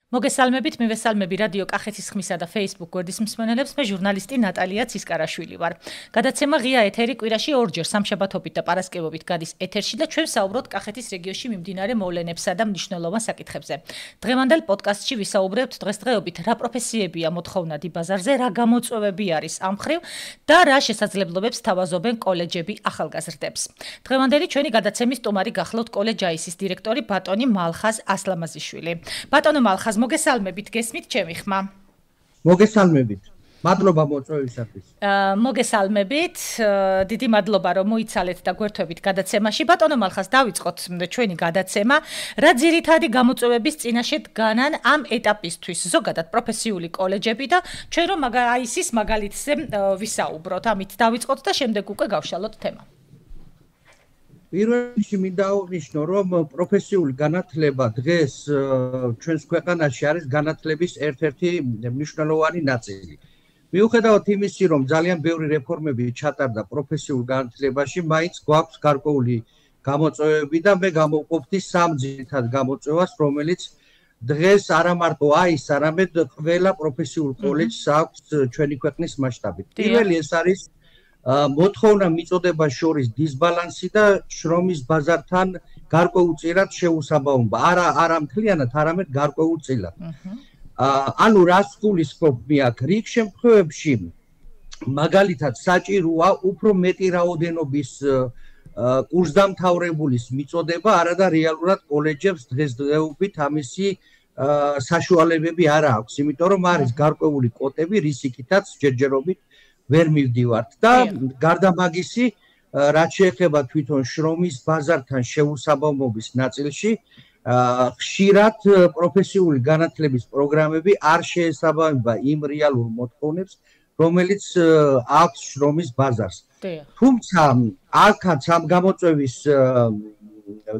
მოგესალმებით, მივესალმები რადიო კახეთის ხმისა და Facebook გვერდის მსმენელებს, მე ჟურნალისტი ნატალია ცისკარაშვილი ვარ. გადაცემა ღია ეთერი კვირაში ორჯერ სამშაბათობით და პარასკევობით გადის ეთერში და ჩვენ საუბრობთ კახეთის რეგიონში მიმდინარე მოვლენებსა და მნიშვნელოვან საკითხებზე. დღევანდელ პოდკასტში ვისაუბრებთ დღესდღეობით რა პროფესიებია მოთხოვნადი ბაზარზე, რა გამოწვევები არის ამ მხრივ და რა შესაძლებლობებს თავაზობენ კოლეჯები ახალგაზრდებს. დღევანდელი ჩვენი გადაცემის სტუმარი გახლავთ კოლეჯ აისის დირექტორი ბატონი მალხაზ ასლამაზიშვილი. ბატონო მალხაზ, მოგესალმებით, გესმით ჩემი ხმა? მოგესალმებით. მადლობა მოწვევისათვის. მოგესალმებით. დიდი მადლობა რომ მოიცალეთ და გვერდებით გადაცემაში. ბატონო მალხაზ, დავიწყოთ ჩვენი გადაცემა. რა ძირითადი გამოწვევების წინაშე დგანან ამ ეტაპისთვის ზოგადად პროფესიული კოლეჯები და ჩვენ რომ აისის მაგალითზე ვისაუბროთ. ამით დავიწყოთ და შემდეგ უკვე გავშალოთ თემა. პირველ რიგში მინდა აღვნიშნო, რომ პროფესიული განათლება დღეს ჩვენს ქვეყანაში არის განათლების ერთ-ერთი მნიშვნელოვანი ნაწილი. მიუხედავად იმისა, რომ ძალიან ბევრი რეფორმები ჩატარდა პროფესიულ განათლებაში, მაინც გვაქვს გარკვეული გამოწვევები და მე გამოვყოფდი სამ ძირითად გამოწვევას, რომელიც დღეს არა მარტო აისს, არამედ ყველა პროფესიულ კოლეჯს აქვს ჩვენი ქვეყნის მასშტაბით. პირველი ეს არის მოთხოვნა მიწოდებას შორის დისბალანსი და შრომის ბაზართან გარკვეულწილად შეუსაბამობა. არა მთლიანად, არამედ გარკვეულწილად. ანუ რას გულისხმობ მე აქ? რიგ შემთხვევებში მაგალითად საჭიროა უფრო მეტი რაოდენობის კურსდამთავრებულის მიწოდება, არადა რეალურად კოლეჯებს დღესდღეობით ამისი საშუალებები არ აქვს, იმიტომ რომ არის გარკვეული კვოტები, რისიქითაც ჯერჯერობით ვერ მივდივართ და გარდა მაგისი, რაც შეეხება თვითონ შრომის ბაზართან შეუსაბამობის ნაწილში, ხშირად პროფესიული განათლების პროგრამები არ შეესაბამება იმ რეალურ მოთხოვნებს, რომელიც აქვს შრომის ბაზარს. თუმცა აქაც ამ გამოწვევის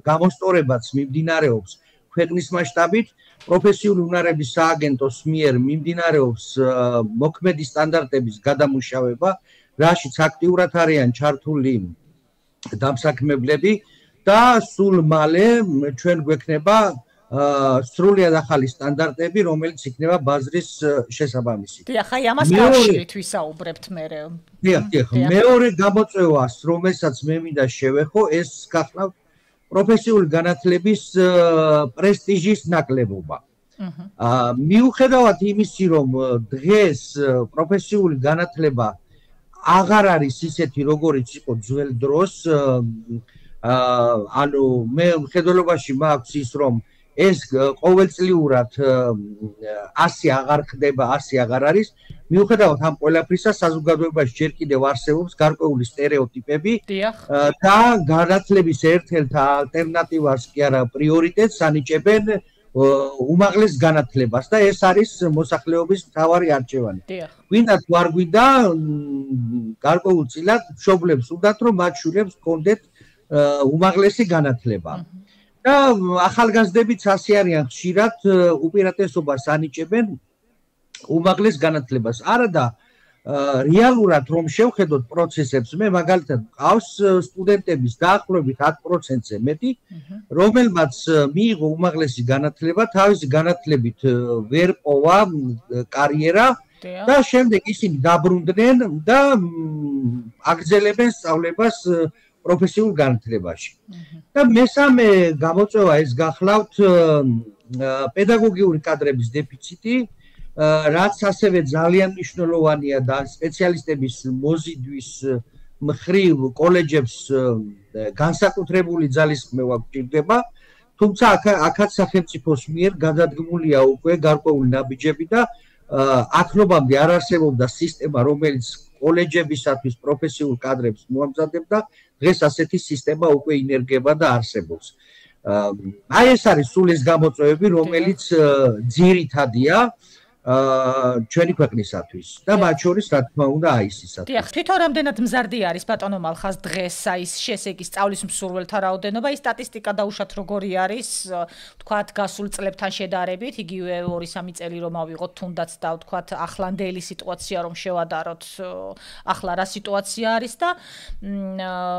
გამოსწორებაც მიმდინარეობს ქვეყნის მასშტაბით. პროფესიული უნარების სააგენტოს მიერ მიმდინარეობს მოქმედი სტანდარტების გადამუშავება, რაშიც აქტიურად არიან ჩართული დამსაქმებლები და სულ მალე ჩვენ გვექნება სრულიად ახალი სტანდარტები, რომელიც იქნება ბაზრის შესაბამისი. დიახ, აი ამას კავშირით ვისაუბრებთ მერე. დიახ, მეორე გამოწვევას, რომელსაც მე მინდა შევეხო, ეს გახლავთ პროფესიული განათლების პრესტიჟის ნაკლებობა. მიუხედავად იმისა, რომ დღეს პროფესიული განათლება აღარ არის ისეთი, როგორიც იყო ძველ დროს, ანუ მე მხედველობაში მაქვს ის, რომ ეს ყოველწლიურად 100 აღარ ხდება, 100 აღარ არის. მიუხედავად ამ ყველაფრისა, საზოგადოებაში ჯერ კიდევ არსებობს გარკვეული სტერეოტიპები და განათლების ერთ-ერთ ალტერნატივას კი არა პრიორიტეტს ანიჭებენ უმაღლეს განათლებას და ეს არის მოსახლეობის მთავარი არჩევანი. გვინდა თუ არ გვინდა, გარკვეულწილად მშობლებს უნდათ, რომ მათ შვილებს ჰქონდეთ უმაღლესი განათლება. და ახალგაზრდებიც ასე არიან, ხშირად უპირატესობას ანიჭებენ უმაღლეს განათლებას. არადა რეალურად რომ შევხედოთ პროცესებს, მე მაგალითად მყავს სტუდენტების დაახლოებით 10%-ზე მეტი, რომელმაც მიიღო უმაღლესი განათლება, თავისი განათლებით ვერ პოვა კარიერა და შემდეგ ისინი დაბრუნდნენ და აგრძელებენ სწავლებას პროფესიულ განათლებაში. და მესამე გამოწვევა ეს გახლავთ პედაგოგიური კადრების დეფიციტი, რაც ასევე ძალიან მნიშვნელოვანია და სპეციალისტების მოზიდვის მხრივ კოლეჯებს განსაკუთრებული ძალისხმევა გვჭირდება, თუმცა აქაც სახელმწიფოს მიერ გადადგმულია უკვე გარკვეული ნაბიჯები და აქნობამდე არ არსებობდა სისტემა, რომელიც კოლეჯებისათვის პროფესიულ კადრებს მოამზადებდა, დღეს ასეთი სისტემა უკვე ინერგება და არსებობს. აი ეს არის სულ ეს გამოწვევები, რომელიც ძირითადია ჩვენი ქვეყნისათვის და მათ შორის რა თქმა უნდა აისისათვის. დიახ, თვითონ რამდენად მზარდი არის ბატონო მალხას დღეს აი ეს შედეგი სწავლის მსურველთა რაოდენობა, ის სტატისტიკა დაუშვათ როგორი არის, ვთქვათ, გასულ წლებთან შედარებით, იგივე 2-3 წელი რომ ავიღოთ თუნდაც და ვთქვათ, ახლანდელი სიტუაცია რომ შევადაროთ, ახლა რა სიტუაცია არის და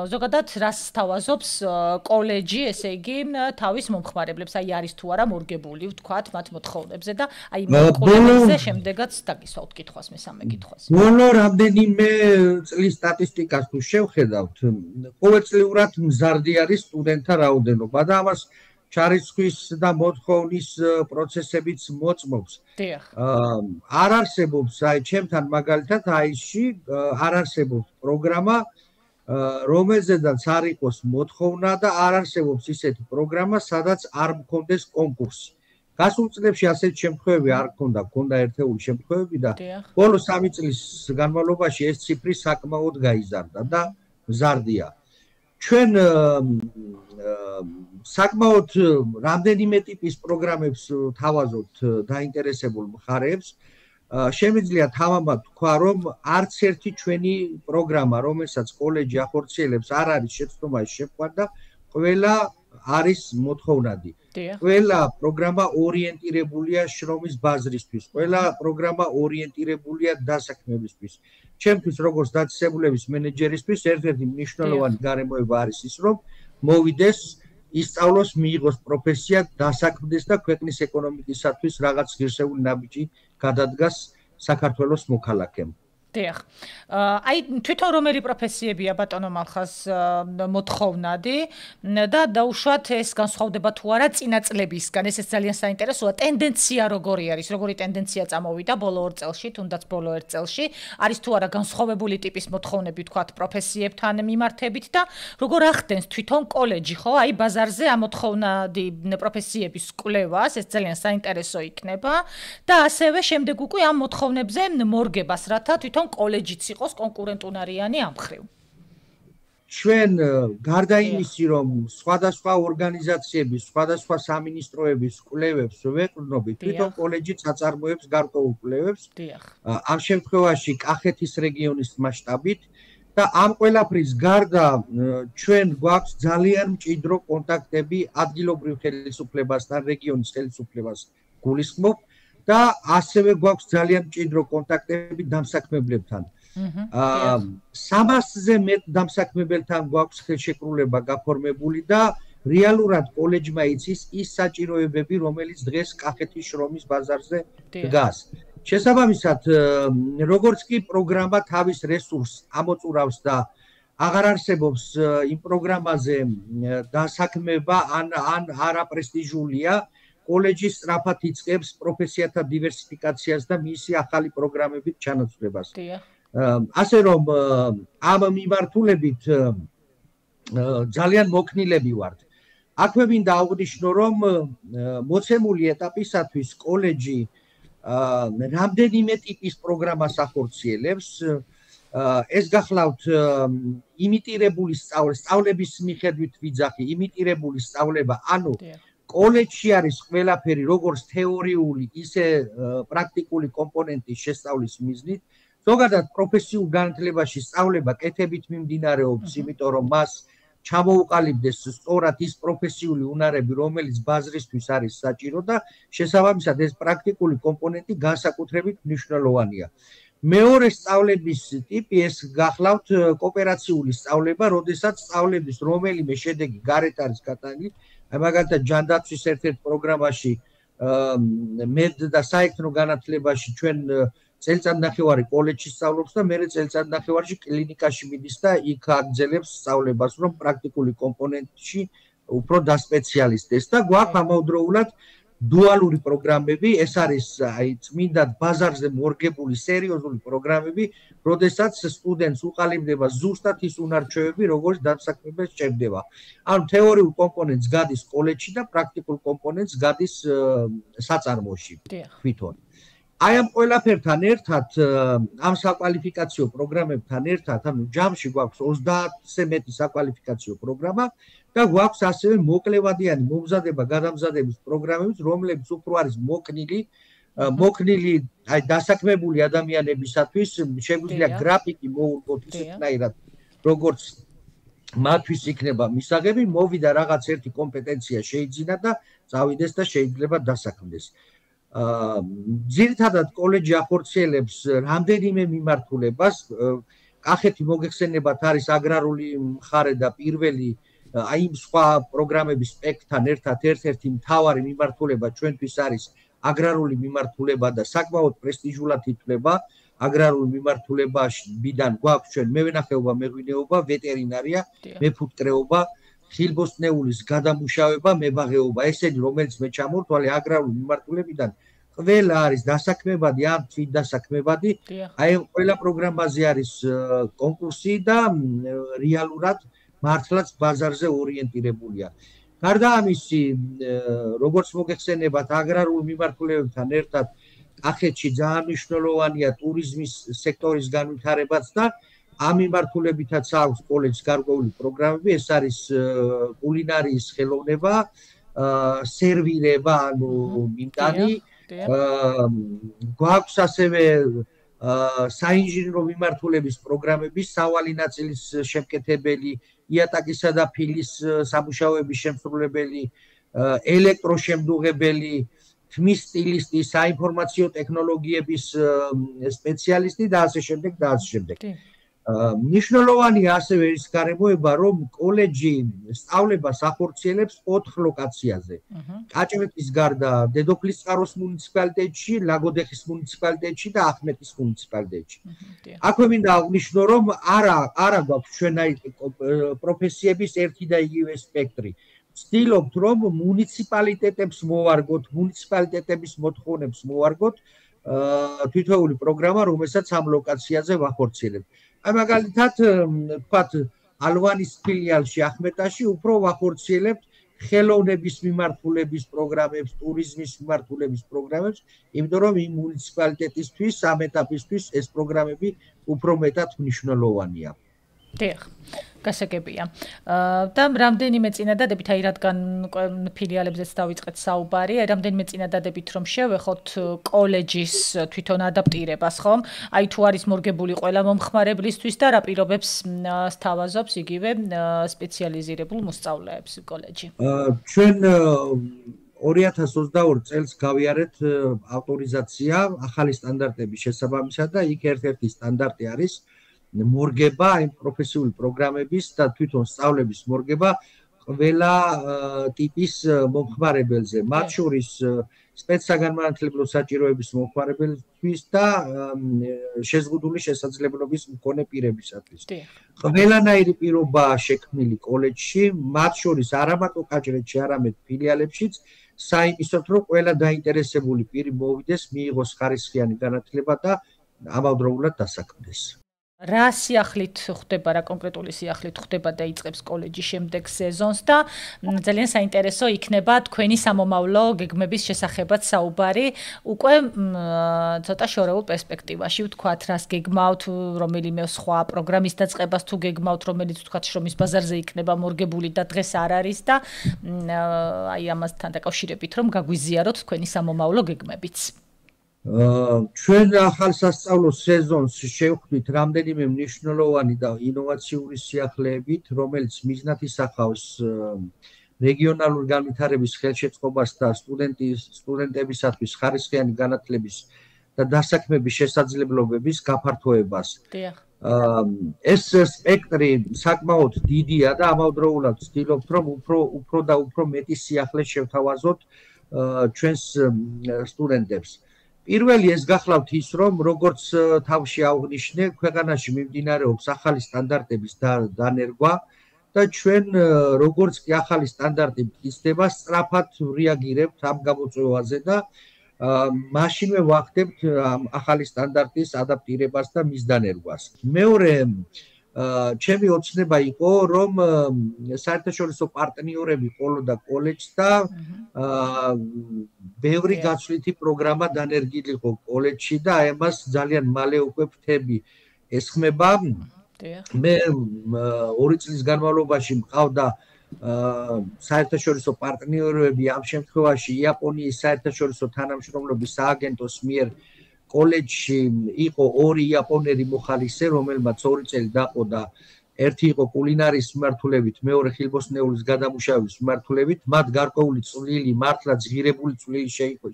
ზოგადად რას თავაზობს კოლეჯი, ესე იგი, თავის მომხმარებლებს, აი არის თუ არა მორგებული, ვთქვათ, მათ მოთხოვნებზე და აი კოლეჯზე შემდეგაც დაგისვავთ კითხვას მესამე კითხვას. ბოლო რამდენიმე წლის სტატისტიკას თუ შევხედავთ, ყოველწლიურად მზარდი არის სტუდენტთა რაოდენობა და ამას ჩარიცხვის და მოთხოვნის პროცესებიც მოწმობს. დიახ. არ არსებობს, აი ჩემთან მაგალითად აისში არ არსებობს პროგრამა, რომელზედაც არ იყოს მოთხოვნა და არ არსებობს ისეთი პროგრამა, სადაც არ მქონდეს კონკურსი. გასულ წლებში ასეთი შემთხვევები არ ჰქონდა, ჰქონდა ერთეული შემთხვევები და ბოლო 3 წლის განმავლობაში ეს ციფრი საკმაოდ გაიზარდა და მზარდია. ჩვენ საკმაოდ რამდენიმე ტიპის პროგრამებს თავაზობთ დაინტერესებულ მხარეებს. Შემიძლია თავამად თქვა, რომ არც ერთი ჩვენი პროგრამა, რომელსაც კოლეჯი ახორციელებს, არ არის შეცდომაში შემკვა და ყველა არის მოთხოვნადი. ყველა პროგრამა ორიენტირებულია შრომის ბაზრისთვის, ყველა პროგრამა ორიენტირებულია დასაქმებისთვის. ჩემთვის როგორც დაწესებულების მენეჯერისთვის ერთ-ერთი მნიშვნელოვანი გარემოება არის ის, რომ მოვიდეს, ისწავლოს, მიიღოს პროფესია, დასაქმდეს და ქვეყნის ეკონომიკისათვის რაღაც ღირსეული ნაბიჯი გადადგას საქართველოს მოქალაქემ. დიახ. აი თვითონ რომელი პროფესიებია ბატონო მალხას მოთხოვნადი და დაუშვათ ეს განსხვავდება თუ არა წინა წლებისგან, ესეც ძალიან საინტერესოა. ტენდენცია როგორი არის, როგორი ტენდენცია წამოვიდა ბოლო 2 წელში, თუნდაც ბოლო 1 წელში, არის თუ არა განსხვავებული ტიპის მოთხოვნები თქვათ პროფესიებთან მიმართებით და როგორ ახდენს თვითონ კოლეჯი, ხო? აი ბაზარზე ამ მოთხოვნადი პროფესიების კვლევას, ეს ძალიან საინტერესო იქნება და ასევე შემდეგ უკვე ამ მოთხოვნებზე მორგებას, რათა თვითონ კოლეჯიც იყოს კონკურენტუნარიანი ამ მხრივ. ჩვენ გარდა იმისი, რომ სხვადასხვა ორგანიზაციების, სხვადასხვა სამინისტროების კვლევებს ვეყრდნობით, თვითონ კოლეჯიც აწარმოებს გარკვეულ კვლევებს. ამ შემთხვევაში კახეთის რეგიონის მასშტაბით და ამ ყველაფრის გარდა ჩვენ გვაქვს ძალიან მჭიდრო კონტაქტები ადგილობრივ ხელისუფლებასთან, რეგიონის ხელისუფლებას გულისხმობ. და ასევე გვაქვს ძალიან მჭიდრო კონტაქტები დამსაქმებლებთან. 300-ზე მეტ დამსაქმებელთან გვაქვს ხელშეკრულება გაფორმებული და რეალურად კოლეჯმა იცის ის საჭიროებები, რომელიც დღეს კახეთის შრომის ბაზარზე დგას. შესაბამისად, როგორც კი პროგრამა თავის რესურსს ამოწურავს და აღარ არსებობს იმ პროგრამაზე დასაქმება ან არაპრესტიჟულია, კოლეჯი სწრაფად იწყებს პროფესიათა დივერსიფიკაციას და მისი ახალი პროგრამებით ჩანაცვლებას. ასე რომ ამ მიმართულებით ძალიან მოქნილები ვართ. აქვე მინდა აღვნიშნო, რომ მოცემული ეტაპისათვის კოლეჯი რამდენიმე ტიპის პროგრამას ახორციელებს. ეს გახლავთ იმიტირებული სწავლების მიხედვით ვიძახი, იმიტირებული სწავლება, ანუ კოლეჯში არის ყველაფერი როგორც თეორიული, ისე პრაქტიკული კომპონენტის შესწავლის მიზნით. ზოგადად პროფესიულ განათლებაში სწავლება კეთებით მიმდინარეობს, იმიტომ რომ მას ჩამოუყალიბდეს სწორად ის პროფესიული უნარები, რომელიც ბაზრისთვის არის საჭირო და შესაბამისად ეს პრაქტიკული კომპონენტი განსაკუთრებით მნიშვნელოვანია. მეორე სწავლების ტიპი ეს გახლავთ კოოპერაციული სწავლება, როდესაც სწავლების რომელიმე შედეგი გარეთ არის გატანილი. მაგალითად ჯანდაცვის ერთ-ერთ პროგრამაში მედ და საექნო განათლებაში ჩვენ წელიწადნახევარი კოლეჯში სწავლობს და მეორე წელიწადნახევარში კლინიკაში მიდის და იქ აგრძელებს სწავლებას, რომ პრაქტიკული კომპონენტში უფრო დასპეციალისტდეს და გვაქვს ამავდროულად დუალური პროგრამები, ეს არის აი წმინდად ბაზარზე მორგებული სერიოზული პროგრამები, როდესაც სტუდენტს უყალიბდება ზუსტად ის უნარჩვევები, როგორც დასაქმებას სჭირდება. ანუ თეორიულ კომპონენტს გადის კოლეჯში და პრაქტიკულ კომპონენტს გადის საწარმოში თვითონ. აი ამ ყველაფერთან ერთად, ამ საკვალიფიკაციო პროგრამებთან ერთად, ანუ ჯამში გვაქვს 30-ზე მეტი საკვალიფიკაციო პროგრამა და გვაქვს ასევე მოკლევადიანი მომზადება-გადამზადების პროგრამები, რომლებიც უფრო არის მოკნილი მოქნილი აი დასაქმებული ადამიანებისათვის შეგვიძლია გრაფიკი მოულყოთ ისეთნაირად როგორც მათთვის იქნება მისაღები მოვიდა რაღაც ერთი კომპეტენცია შეიძინა და წავიდეს და შეიძლება დასაქმდეს ძირითადად კოლეჯი ახორციელებს რამდენიმე მიმართულებას კახეთი მოგეხსენებათ არის აგრარული მხარე და პირველი აი იმ სხვა პროგრამების სპექტრთან ერთად ერთ-ერთი მთავარი მიმართულება ჩვენთვის არის აგრარული მიმართულება და საკმაოდ პრესტიჟულად ითვლება აგრარული მიმართულებიდან გვაქვს ჩვენ მევენახეობა, მეღვინეობა, ვეტერინარია, მეფუტკრეობა, ხილბოსტნეულის გადამუშავება, მებაღეობა. ესენი რომელიც მე ჩამოვთვალე აგრარული მიმართულებიდან ყველა არის დასაქმებადი, ამ თვით დასაქმებადი. აი ყველა პროგრამაზე არის კონკურსი და რეალურად მართლაც ბაზარზე ორიენტირებულია. გარდა ამისი, როგორც მოგეხსენებათ, აგრარულ მიმართულებებთან ერთად კახეთში ძალიან მნიშვნელოვანია ტურიზმის სექტორის განვითარებაც და ამ მიმართულებითაც აქვს კოლეჯს გარკვეული პროგრამები, ეს არის კულინარიის ხელოვნება, სერვირება, ანუ მიმტანი, გვაქვს ასევე საინჟინრო მიმართულების პროგრამები, სავალი ნაწილის შემკეთებელი, იატაკისა და ფილის სამუშაოების შემსრულებელი, ელექტროშემდუღებელი, თმის სტილისტი, საინფორმაციო ტექნოლოგიების სპეციალისტი და ასე შემდეგ და ასე შემდეგ. მნიშვნელოვანია ასევე ის გარემოება, რომ კოლეჯი სწავლებას ახორციელებს 4 ლოკაციაზე. კაჭრეთის გარდა დედოფლისწყაროს მუნიციპალიტეტში, ლაგოდეხის მუნიციპალიტეტში და ახმეტის მუნიციპალიტეტში. აქვე მინდა აღნიშნო, რომ არა გვაქვს ჩვენაირი პროფესიების ერთი და იგივე სპექტრი. ვცდილობთ, რომ მუნიციპალიტეტებს მოვარგოთ, მუნიციპალიტეტების მოთხოვნებს მოვარგოთ თითოეული პროგრამა, რომელსაც ამ ლოკაციაზე ვახორციელებთ. აი მაგალითად, თქვათ, ალვანის ფილიალში ახმეტაში უფრო ვახორციელებთ ხელოვნების მიმართულების პროგრამებს, ტურიზმის მიმართულების პროგრამებს, იმიტომ რომ იმ მუნიციპალიტეტისთვის, ამ ეტაპისთვის ეს პროგრამები უფრო მეტად მნიშვნელოვანია. დიახ, გასაგებია. და რამდენიმე წინადადებით, აი რადგან ფილიალებზეც დავიწყეთ საუბარი, აი რამდენიმე წინადადებით რომ შევეხოთ კოლეჯის თვითონ ადაპტირებას, ხომ? აი თუ არის მორგებული ყველა მომხმარებლისთვის და რა პირობებს სთავაზობს იგივე სპეციალიზირებულ მოსწავლეებს კოლეჯი. ჩვენ 2022 წელს გავიარეთ ავტორიზაცია ახალი სტანდარტების შესაბამისად და იქ ერთ-ერთი სტანდარტი არის მორგება იმ პროფესიული პროგრამების და თვითონ სწავლების მორგება ყველა ტიპის მომხმარებელზე, მათ შორის სპეცსაგანმანათლებლო საჭიროების მომხმარებელთვის და შეზღუდული შესაძლებლობის მქონე პირებისათვის. ყველანაირი პირობაა შექმნილი კოლეჯში, მათ შორის არა მარტო კაჭრეთში, არამედ ფილიალებშიც, საიმისოდ, რომ ყველა დაინტერესებული პირი მოვიდეს, მიიღოს ხარისხიანი განათლება და ამავდროულად დასაქმდეს. რა სიახლით ხდება, რა კონკრეტული სიახლით ხდება და იწყებს კოლეჯი შემდეგ სეზონს და ძალიან საინტერესო იქნება თქვენი სამომავლო გეგმების შესახებაც საუბარი უკვე ცოტა შორეულ პერსპექტივაში ვთქვათ, რას გეგმავთ, რომელიმე სხვა პროგრამის დაწყებას თუ გეგმავთ, რომელიც ვთქვათ შრომის ბაზარზე იქნება მორგებული და დღეს არ არის და აი ამასთან დაკავშირებით რომ გაგვიზიაროთ თქვენი სამომავლო გეგმებიც. ჩვენ ახალ სასწავლო სეზონს შევხვდით რამდენიმე მნიშვნელოვანი და ინოვაციური სიახლეებით, რომელიც მიზნად ისახავს რეგიონალური განვითარების ხელშეწყობას და სტუდენტებისათვის ხარისხიანი განათლების და დასაქმების შესაძლებლობების გაფართოებას. ეს სპექტრი საკმაოდ დიდია და ამავდროულად ვცდილობთ, რომ უფრო და უფრო მეტი სიახლე შევთავაზოთ ჩვენს სტუდენტებს. პირველი ეს გახლავთ ის, რომ როგორც თავში აღვნიშნე, ქვეყანაში მიმდინარეობს ახალი სტანდარტების დანერგვა და ჩვენ როგორც კი ახალი სტანდარტი მტკიცდება, სწრაფად რეაგირებთ ამ გამოწვევაზე და მაშინვე ვახდებთ ახალი სტანდარტის ადაპტირებას და მის დანერგვას. მეორე ჩემი ოცნება იყო, რომ საერთაშორისო პარტნიორები ყოლოდა კოლეჯს და ბევრი გაცვლითი პროგრამა დანერგილიყო კოლეჯში და ამას ძალიან მალე უკვე ვთები ესხმება. მე 2 წლის განმავლობაში მყავდა საერთაშორისო პარტნიორები ამ შემთხვევაში იაპონიის საერთაშორისო თანამშრომლობის სააგენტოს მიერ კოლეჯში იყო 2 იაპონელი მოხალისე, რომელმაც 2 წელი დაყო და ერთი იყო კულინარიის მიმართულებით, მეორე ხილბოსნეულის გადამუშავების მიმართულებით. მათ გარკვეული წვლილი, მართლა ძღირებული წვლილი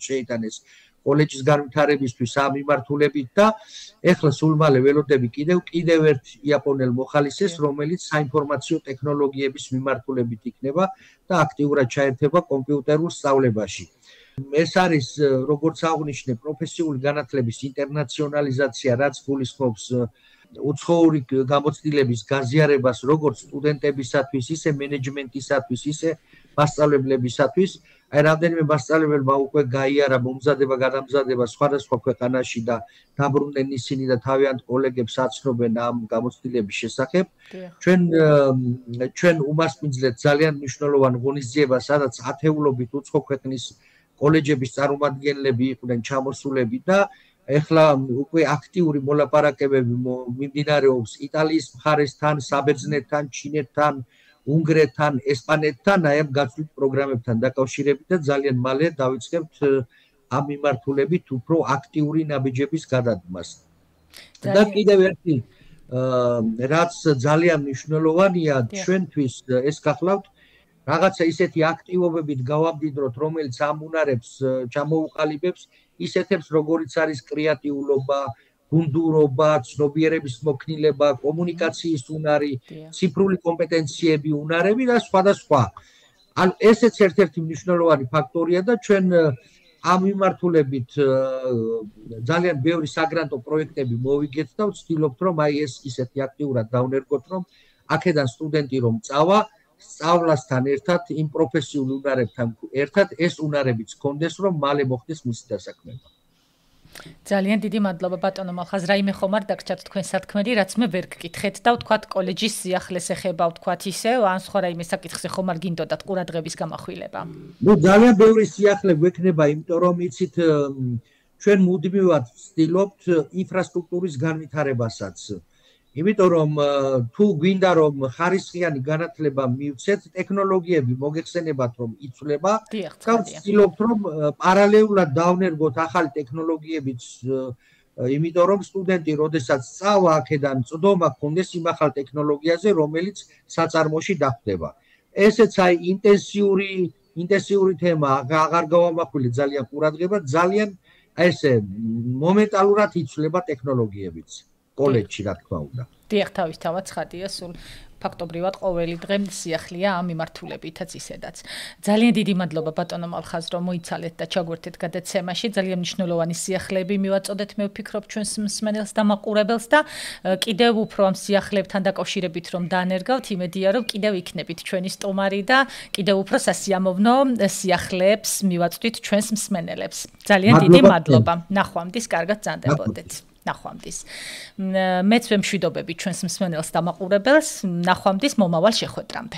შეიტანეს კოლეჯის განვითარებისთვის ამ მიმართულებით და ეხლა სულ მალე ველოდები კიდევ ერთ იაპონელ მოხალისეს, რომელიც საინფორმაციო ტექნოლოგიების მიმართულებით იქნება და აქტიურად ჩაერთება კომპიუტერულ სწავლებაში. ეს არის, როგორც აღნიშნე, პროფესიული განათლების ინტერნაციონალიზაცია, რაც გულისხმობს უცხოური გამოცდილების გაზიარებას როგორც სტუდენტებისათვის, ისე მენეჯმენტისათვის, ისე მასწავლებლებისათვის. აი რამდენიმე მასწავლებელმა უკვე გაიარა მომზადება სხვადასხვა ქვეყანაში და დაბრუნდნენ ისინი და თავიანთ კოლეგებს აცნობენ ამ გამოცდილების შესახებ. ჩვენ უმასპინძლეთ ძალიან მნიშვნელოვან ღონისძიებას, სადაც ათეულობით უცხო ქვეყნის კოლეჯების წარმომადგენლები იყვნენ ჩამოსულები და ეხლა უკვე აქტიური მოლაპარაკებები მიმდინარეობს იტალიის მხარესთან, საბერძნეთთან, ჩინეთთან, უნგრეთთან, ესპანეთთან, აი ამ გაცვლით პროგრამებთან დაკავშირებით და ძალიან მალე დავიწყებთ ამ მიმართულებით უფრო აქტიური ნაბიჯების გადადგმას. და კიდევ ერთი რაც ძალიან მნიშვნელოვანია ჩვენთვის ეს გახლავთ რაღაცა ისეთი აქტივობებით გავამდიდროთ, რომელიც ამ უნარებს ჩამოუყალიბებს, ისეთებს როგორიც არის კრეატიულობა, გუნდურობა, ცნობიერების მოქნილება, კომუნიკაციის უნარი, ციფრული კომპეტენციები, უნარები და სხვადასხვა. ანუ ესეც ერთ-ერთი მნიშვნელოვანი ფაქტორია და ჩვენ ამ მიმართულებით ძალიან ბევრი საგრანტო პროექტები მოვიგეთ და ვცდილობთ, რომ აი ეს ისეთი აქტიურად დავნერგოთ, რომ აქედან სტუდენტი რომ წავა, სწავლასთან ერთად, იმ პროფესიულ უნარებთან ერთად ეს უნარებიც ჰქონდეს, რომ მალე მოხდეს მისი დასაქმება. ძალიან დიდი მადლობა ბატონო მალხაზ, რაიმე ხომ არ დაგჭათ თქვენ სათქმელი, რაც მე ვერ გკითხეთ და ვთქვათ კოლეჯის სიახლეს ეხება, ვთქვათ ისე, ან სხვა რაიმე საკითხზე ხომ არ გინდოდათ ყურადღების გამახვილება? ნუ ძალიან ბევრი სიახლე გვექნება, იმიტომ რომ იცით ჩვენ მუდმივად ვცდილობთ ინფრასტრუქტურის განვითარებასაც. იმიტომ რომ თუ გვინდა რომ ხარისხიანი განათლება მივცეთ, ტექნოლოგიები მოგეხსენებათ რომ იცვლება და ვცდილობთ რომ პარალელურად დავნერგოთ ახალი ტექნოლოგიებიც, იმიტომ რომ სტუდენტი როდესაც სწავლა აქედან წვდომა ჰქონდეს იმ ახალ ტექნოლოგიაზე, რომელიც საწარმოში დახვდება. ესეც აი ინტენსიური თემა, აღარ გავამახვილე ძალიან ყურადღება, ძალიან ესე მომენტალურად იცვლება ტექნოლოგიებიც. კოლეჯში რა თქმა უნდა. დიახ, თავისთავად ცხადია, სულ ფაქტობრივად ყოველი დღე სიახლეა ამ მიმართულებითაც ისედაც. ძალიან დიდი მადლობა ბატონო მალხაზ, რომ მოიცალეთ და ჩაგვერთეთ გადაცემაში. ძალიან მნიშვნელოვანი სიახლეები მივაწოდეთ, მე ვფიქრობ ჩვენს მსმენელს და მაყურებელს და კიდევ უფრო ამ სიახლეებთან დაკავშირებით რომ დაანერგავთ, იმედია რომ კიდევ იქნებით ჩვენი სტუმარი და კიდევ უფრო სასიამოვნო სიახლეებს მივაწვდით ჩვენს მსმენელებს. ძალიან დიდი მადლობა. ნახვამდის, კარგად ძანდებოდეთ. ნახვამდის. მეც ვემშვიდობები ჩვენს მსმენელს და მაყურებელს. ნახვამდის მომავალ შეხვედრამდე.